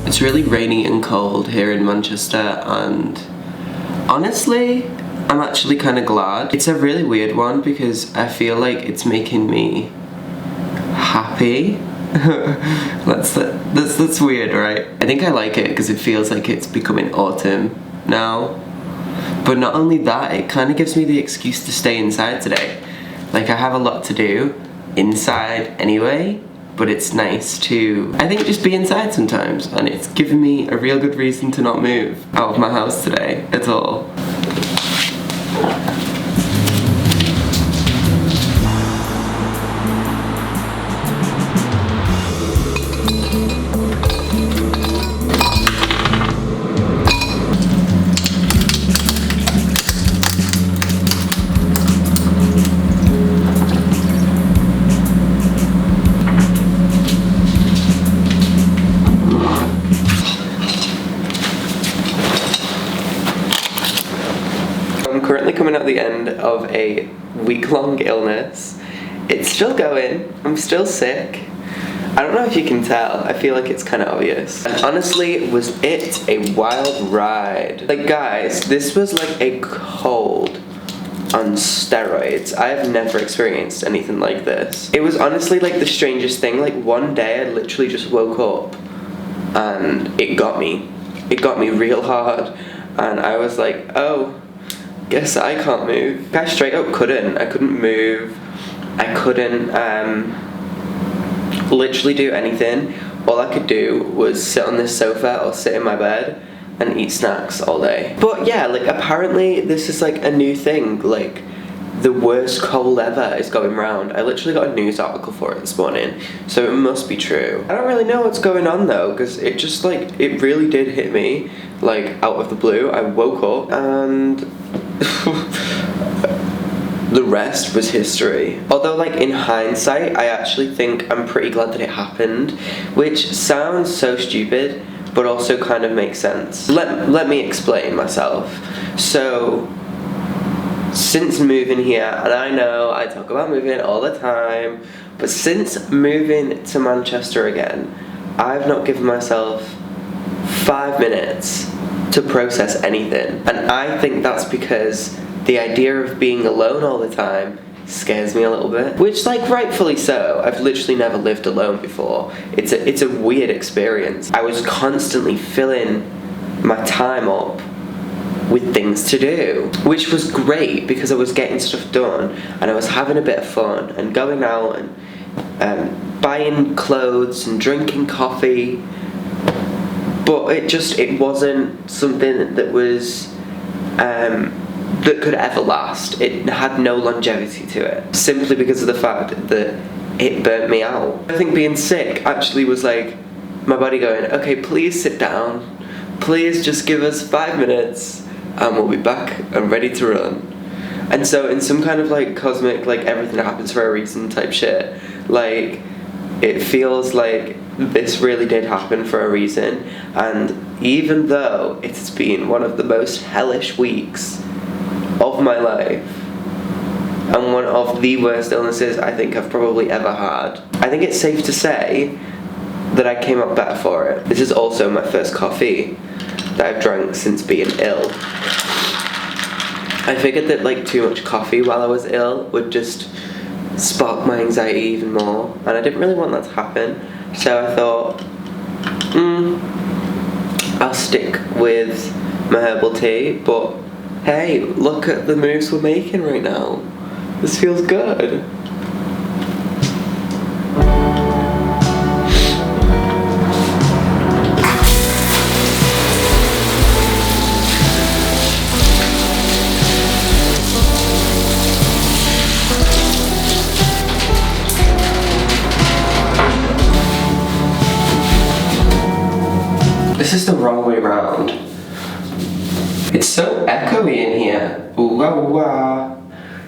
It's really rainy and cold here in Manchester, and honestly, I'm actually kind of glad. It's a really weird one because I feel like it's making me happy. That's weird, right? I think I like it because it feels like it's becoming autumn now. But not only that, it kind of gives me the excuse to stay inside today. Like, I have a lot to do inside anyway, but it's nice to, I think, just be inside sometimes, and it's given me a real good reason to not move out of my house today at all. I'm currently coming at the end of a week-long illness. It's still going. I'm still sick. I don't know if you can tell. I feel like it's kind of obvious. And honestly, was it a wild ride? Like, guys, this was like a cold on steroids. I have never experienced anything like this. It was honestly like the strangest thing. Like, one day I literally just woke up and it got me. It got me real hard. And I was like, oh, guess I can't move. I straight up couldn't. I couldn't move. I couldn't literally do anything. All I could do was sit on this sofa or sit in my bed and eat snacks all day. But yeah, like, apparently this is like a new thing. Like, the worst cold ever is going round. I literally got a news article for it this morning, so it must be true. I don't really know what's going on though, because it just, like, it really did hit me, like, out of the blue. I woke up and the rest was history. Although, like, in hindsight, I actually think I'm pretty glad that it happened, which sounds so stupid, but also kind of makes sense. Let me explain myself. So, since moving here, and I know I talk about moving all the time, but since moving to Manchester again, I've not given myself 5 minutes to process anything. And I think that's because the idea of being alone all the time scares me a little bit. Which, like, rightfully so. I've literally never lived alone before. It's a weird experience. I was constantly filling my time up with things to do, which was great because I was getting stuff done and I was having a bit of fun and going out and buying clothes and drinking coffee. But it wasn't something that was that could ever last. It had no longevity to it, simply because of the fact that it burnt me out. I think being sick actually was like my body going, okay, please sit down, please just give us 5 minutes and we'll be back and ready to run. And so in some kind of like cosmic, like, everything happens for a reason type shit, like, it feels like this really did happen for a reason. And even though it's been one of the most hellish weeks of my life and one of the worst illnesses I think I've probably ever had, I think it's safe to say that I came up better for it. This is also my first coffee that I've drank since being ill. I figured that, like, too much coffee while I was ill would just spark my anxiety even more, and I didn't really want that to happen. So I thought, I'll stick with my herbal tea, but hey, look at the moves we're making right now. This feels good. This is the wrong way round. It's so echoey in here. Ooh, wah, wah.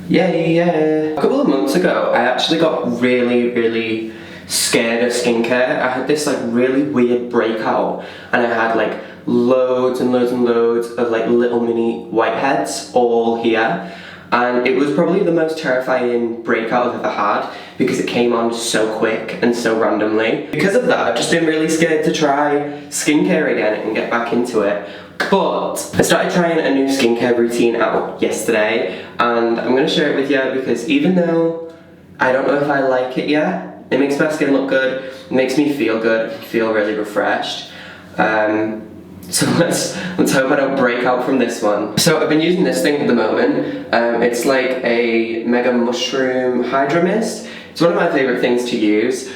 Yeah. A couple of months ago, I actually got really scared of skincare. I had this, like, really weird breakout, and I had, like, loads and loads of, like, little mini whiteheads all here. and it was probably the most terrifying breakout I've ever had because it came on so quick and so randomly. Because of that, I've just been really scared to try skincare again and get back into it. But I started trying a new skincare routine out yesterday, and I'm going to share it with you because even though I don't know if I like it yet, it makes my skin look good, it makes me feel good, feel really refreshed. So let's hope I don't break out from this one. So I've been using this thing at the moment. It's like a Mega Mushroom Hydra Mist. It's one of my favourite things to use.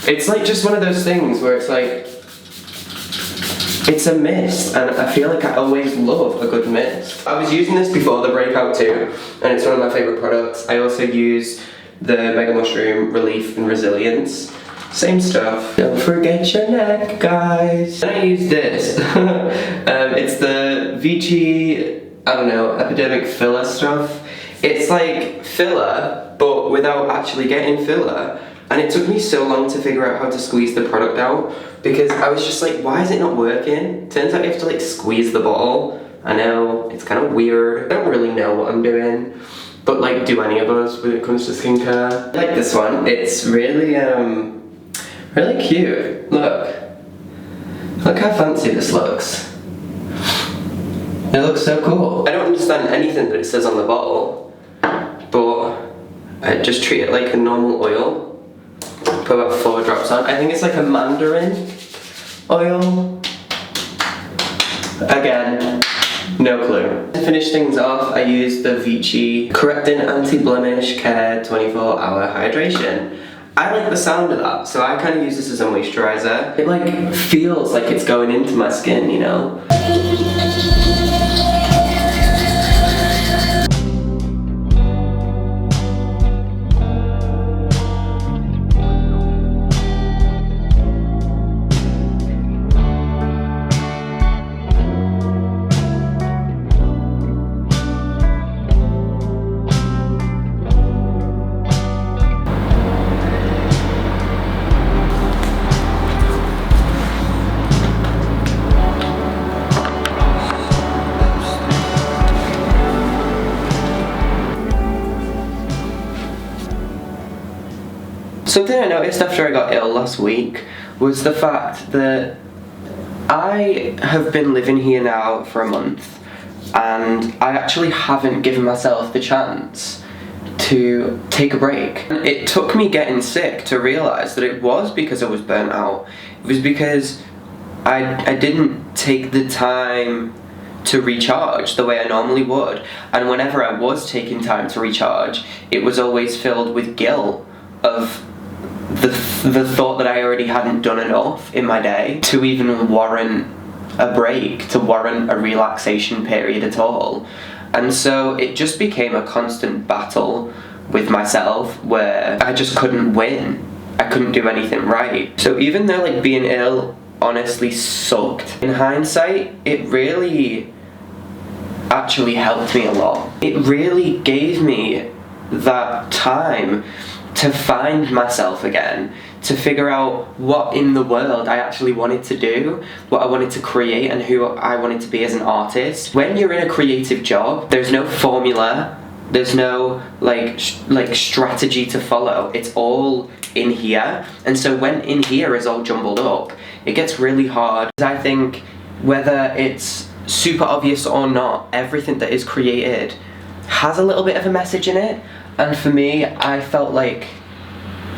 It's like just one of those things where it's like, it's a mist, and I feel like I always love a good mist. I was using this before the breakout too, and it's one of my favourite products. I also use the Mega Mushroom Relief and Resilience. Same stuff. Don't forget your neck, guys. And I use this. It's the Vichy, I don't know, Epidermic Filler stuff. It's like filler, but without actually getting filler. And it took me so long to figure out how to squeeze the product out because I was just like, why is it not working? Turns out you have to like squeeze the bottle. I know, it's kind of weird. I don't really know what I'm doing. But like, do any of us when it comes to skincare? I like this one. It's really, really cute. Look how fancy this looks. It looks so cool. I don't understand anything that it says on the bottle, but I just treat it like a normal oil. Put about 4 drops on. I think it's like a mandarin oil. Again, no clue. To finish things off, I use the Vichy Correcting Anti-Blemish Care 24-Hour Hydration. I like the sound of that, so I kind of use this as a moisturizer. It like feels like it's going into my skin, you know? Something I noticed after I got ill last week was the fact that I have been living here now for a month and I actually haven't given myself the chance to take a break. It took me getting sick to realise that it was because I was burnt out. It was because I didn't take the time to recharge the way I normally would, and whenever I was taking time to recharge, it was always filled with guilt of the thought that I already hadn't done enough in my day to even warrant a break, to warrant a relaxation period at all. And so it just became a constant battle with myself where I just couldn't win. I couldn't do anything right. So even though like being ill honestly sucked, in hindsight it really actually helped me a lot. It really gave me that time to find myself again, to figure out what in the world I actually wanted to do, what I wanted to create and who I wanted to be as an artist. When you're in a creative job, there's no formula, there's no like strategy to follow. It's all in here. And so when in here is all jumbled up, it gets really hard. I think whether it's super obvious or not, everything that is created has a little bit of a message in it. And for me, I felt like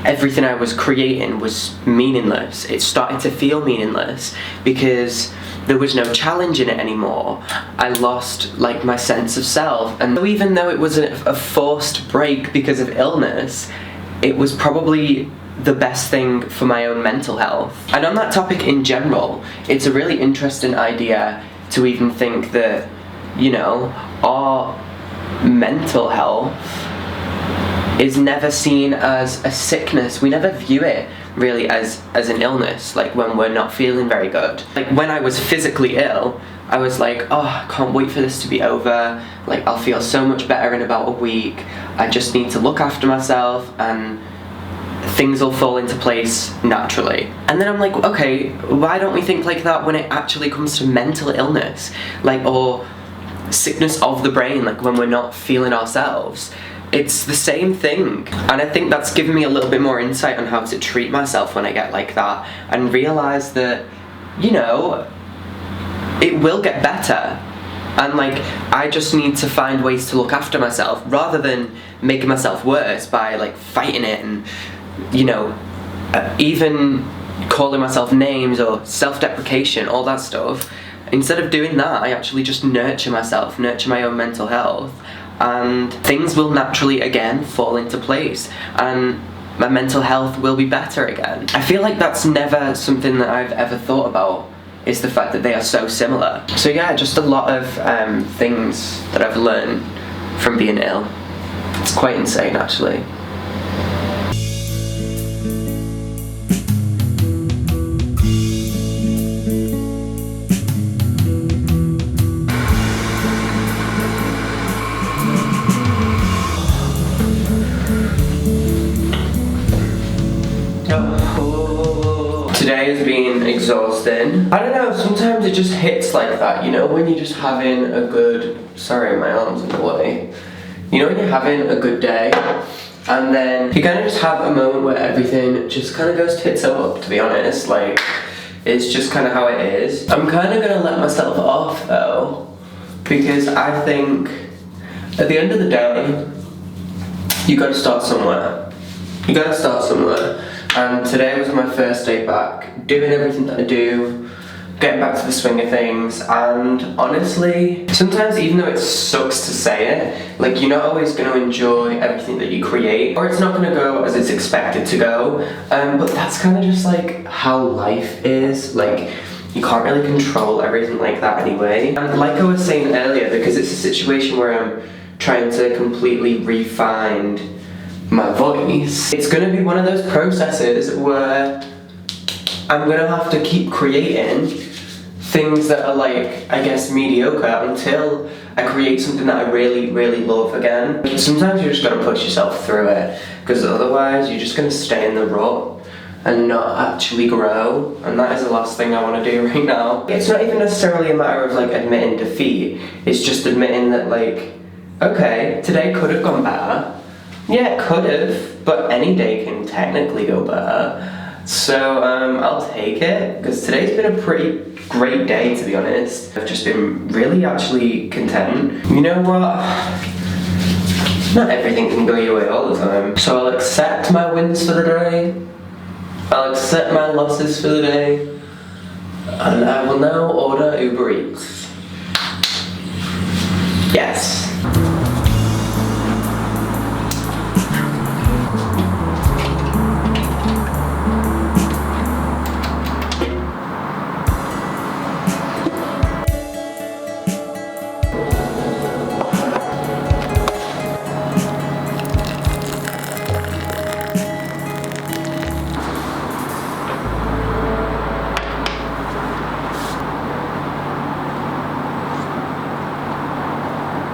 everything I was creating was meaningless. It started to feel meaningless because there was no challenge in it anymore. I lost like my sense of self. And so even though it was a forced break because of illness, it was probably the best thing for my own mental health. And on that topic in general, it's a really interesting idea to even think that, you know, our mental health is never seen as a sickness. We never view it really as an illness, like when we're not feeling very good. Like when I was physically ill, I was like, oh, I can't wait for this to be over. Like I'll feel so much better in about a week. I just need to look after myself and things will fall into place naturally. And then I'm like, okay, why don't we think like that when it actually comes to mental illness? Like, or sickness of the brain, like when we're not feeling ourselves. It's the same thing, and I think that's given me a little bit more insight on how to treat myself when I get like that, and realise that, you know, it will get better, and like I just need to find ways to look after myself rather than making myself worse by like fighting it and, you know, even calling myself names or self-deprecation, all that stuff. Instead of doing that, I actually just nurture myself, nurture my own mental health, and things will naturally again fall into place, and my mental health will be better again. I feel like that's never something that I've ever thought about, is the fact that they are so similar. So yeah, just a lot of things that I've learned from being ill. It's quite insane actually. Today has been exhausting. I don't know, sometimes it just hits like that, you know, when you're just having a good, sorry my arm's in the way. You know when you're having a good day, and then you kind of just have a moment where everything just kind of goes tits up, to be honest, like, it's just kind of how it is. I'm kind of gonna let myself off though, because I think at the end of the day, you gotta start somewhere. You gotta start somewhere. And today was my first day back, doing everything that I do, getting back to the swing of things, and honestly, sometimes even though it sucks to say it, like you're not always going to enjoy everything that you create, or it's not going to go as it's expected to go, but that's kind of just like how life is. Like, you can't really control everything like that anyway. And like I was saying earlier, because it's a situation where I'm trying to completely refine my voice, it's going to be one of those processes where I'm going to have to keep creating things that are like, I guess, mediocre until I create something that I really, really love again. Sometimes you're just going to push yourself through it, because otherwise you're just going to stay in the rut and not actually grow, and that is the last thing I want to do right now. It's not even necessarily a matter of like admitting defeat, it's just admitting that like, okay, today could have gone better. Yeah, it could have, but any day can technically go better. So I'll take it, because today's been a pretty great day, to be honest. I've just been really actually content. You know what? Not everything can go your way all the time. So I'll accept my wins for the day. I'll accept my losses for the day. And I will now order Uber Eats. Yes.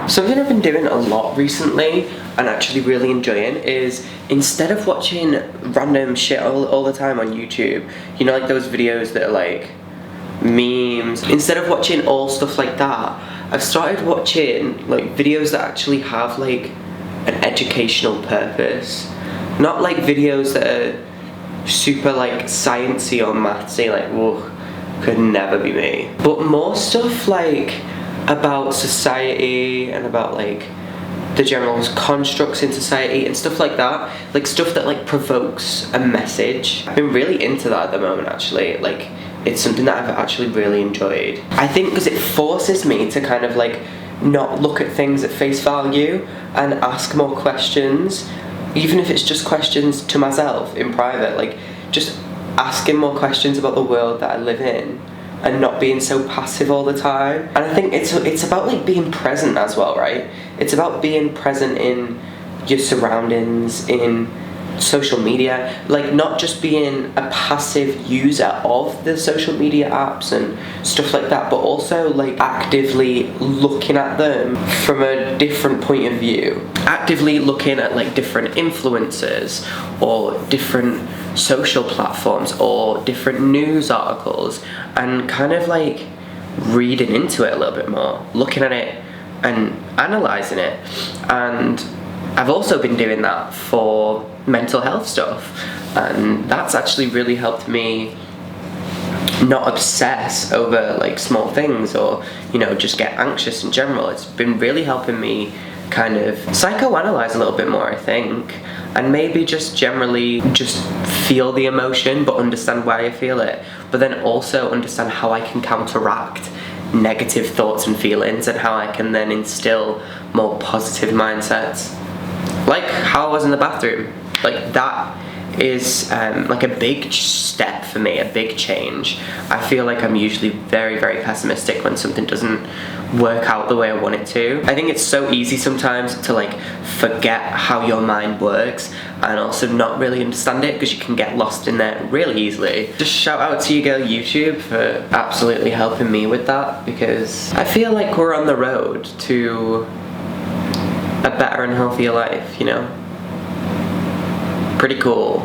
Something I've been doing a lot recently and actually really enjoying is, instead of watching random shit all the time on YouTube, you know, like those videos that are like memes, instead of watching all stuff like that, I've started watching like videos that actually have like an educational purpose. Not like videos that are super like sciencey or mathsy, like, whoa, could never be me. But more stuff like about society and about like the general constructs in society and stuff like that, like stuff that like provokes a message. I've been really into that at the moment actually. Like, it's something that I've actually really enjoyed. I think because it forces me to kind of like not look at things at face value and ask more questions, even if it's just questions to myself in private, like just asking more questions about the world that I live in and not being so passive all the time. And I think it's about like being present as well, right? It's about being present in your surroundings, in social media, like not just being a passive user of the social media apps and stuff like that, but also like actively looking at them from a different point of view, actively looking at like different influencers or different social platforms or different news articles, and kind of like reading into it a little bit more, looking at it and analysing it. And I've also been doing that for mental health stuff, and that's actually really helped me not obsess over like small things, or just get anxious in general. It's been really helping me kind of psychoanalyze a little bit more, I think, and maybe just generally just feel the emotion but understand why I feel it, but then also understand how I can counteract negative thoughts and feelings, and how I can then instill more positive mindsets, like how I was in the bathroom. Like that is like a big step for me, a big change. I feel like I'm usually very, very pessimistic when something doesn't work out the way I want it to. I think it's so easy sometimes to like forget how your mind works, and also not really understand it, because you can get lost in there really easily. Just shout out to you girl YouTube for absolutely helping me with that, because I feel like we're on the road to a better and healthier life, Pretty cool.